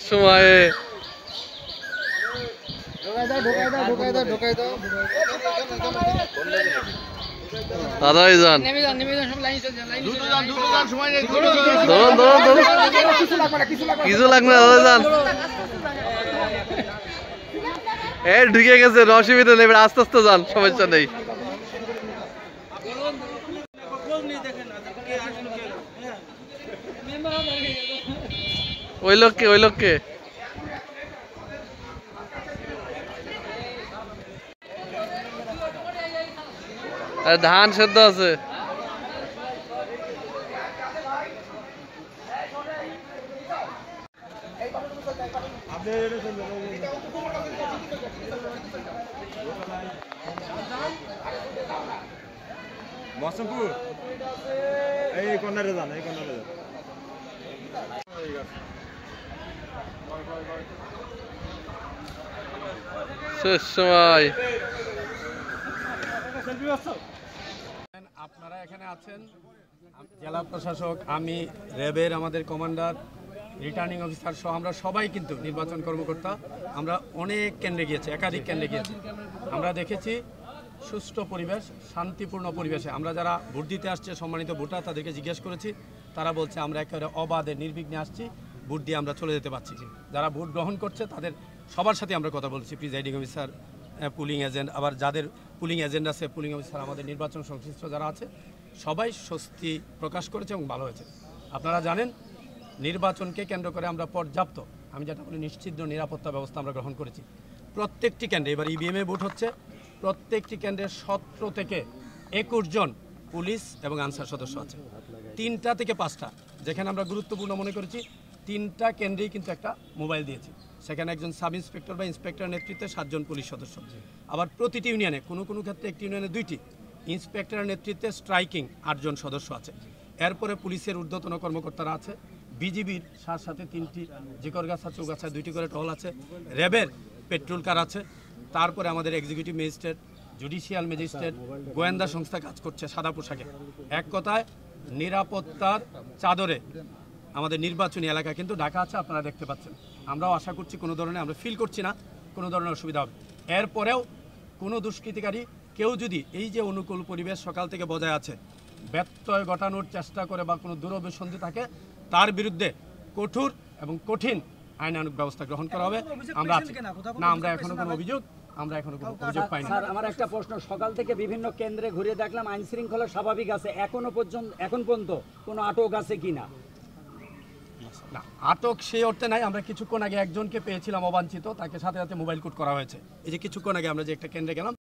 সময়ে দাদাই যান কিছু লাগবে দাদা যান ঢুকে গেছে অসুবিধা নেই আস্তে আস্তে যান সমস্যা নেই ওই লোককে ধান সেদ্ধ আছে মৌসুমপুর এই কর্নারে যান শেষ সময় আপনারা এখানে আছেন জেলা প্রশাসক আমি র্যাবের আমাদের কমান্ডার রিটার্নিং অফিসার সহ আমরা সবাই কিন্তু নির্বাচন কর্মকর্তা আমরা অনেক কেন্দ্রে গিয়েছি একাধিক কেন্দ্রে গিয়েছি আমরা দেখেছি সুষ্ঠু পরিবেশ শান্তিপূর্ণ পরিবেশে আমরা যারা ভোট দিতে আসছে সম্মানিত ভোটার তাদেরকে জিজ্ঞেস করেছি তারা বলছে আমরা একেবারে অবাধে নির্বিঘ্নে আসছি ভোট দিয়ে আমরা চলে যেতে পারছি যারা ভোট গ্রহণ করছে তাদের সবার সাথে আমরা কথা বলছি প্রিজাইডিং অফিসার পুলিং এজেন্ট আবার যাদের পুলিং এজেন্ট আছে পুলিং অফিসার আমাদের নির্বাচন সংশ্লিষ্ট যারা আছে সবাই স্বস্তি প্রকাশ করেছে এবং ভালো হয়েছে আপনারা জানেন নির্বাচনকে কেন্দ্র করে আমরা পর্যাপ্ত আমি যেটা বলি নিশ্চিত নিরাপত্তা ব্যবস্থা আমরা গ্রহণ করেছি প্রত্যেকটি কেন্দ্রে এবার ইভিএমে ভোট হচ্ছে প্রত্যেকটি কেন্দ্রে 17 থেকে 21 জন পুলিশ এবং আনসার সদস্য আছে 3টা থেকে 5টা যেখানে আমরা গুরুত্বপূর্ণ মনে করেছি 3টা কেন্দ্রেই কিন্তু একটা মোবাইল দিয়েছি সেখানে একজন সাব ইন্সপেক্টর বা ইন্সপেক্টর নেতৃত্বে 7 জন পুলিশ সদস্য আবার প্রতিটি ইউনিয়নে কোনো ক্ষেত্রে একটি ইউনিয়নে 2টি ইন্সপেক্টরের নেতৃত্বে স্ট্রাইকিং 8 জন সদস্য আছে এরপরে পুলিশের ঊর্ধ্বতন কর্মকর্তারা আছে বিজিবির সাথে 3টি জিকরগাছা চৌগাছায় 2টি করে টহল আছে র্যাবের পেট্রোল কার আছে তারপরে আমাদের এক্সিকিউটিভ ম্যাজিস্ট্রেট জুডিশিয়াল ম্যাজিস্ট্রেট গোয়েন্দা সংস্থা কাজ করছে সাদা পোশাকে এক কথায় নিরাপত্তার চাদরে আমাদের নির্বাচনী এলাকা কিন্তু ঢাকা আছে আপনারা দেখতে পাচ্ছেন আমরাও আশা করছি কোনো ধরনের আমরা ফিল করছি না কোনো ধরনের অসুবিধা হবে এরপরেও কোনো দুষ্কৃতিকারী কেউ যদি এই যে অনুকূল পরিবেশ সকাল থেকে বজায় আছে ব্যত্যয় ঘটানোর চেষ্টা করে বা কোনো দুরভিসন্ধি থাকে তার বিরুদ্ধে কঠোর এবং কঠিন আইনানুগ ব্যবস্থা গ্রহণ করা হবে আমরা এখনো কোনো অভিযোগ পাইনি স্যার আমার একটা প্রশ্ন সকাল থেকে বিভিন্ন কেন্দ্রে ঘুরে দেখলাম আইন শৃঙ্খলা স্বাভাবিক আছে এখন পর্যন্ত কোনো আটক আছে কিনা না আটক সেই অর্থে নাই আমরা কিছুক্ষণ আগে একজনকে পেয়েছিলাম অবাঞ্ছিত তাকে সাথে মোবাইল কোড করা হয়েছে এই যে কিছুক্ষণ আগে আমরা যে একটা কেন্দ্রে গেলাম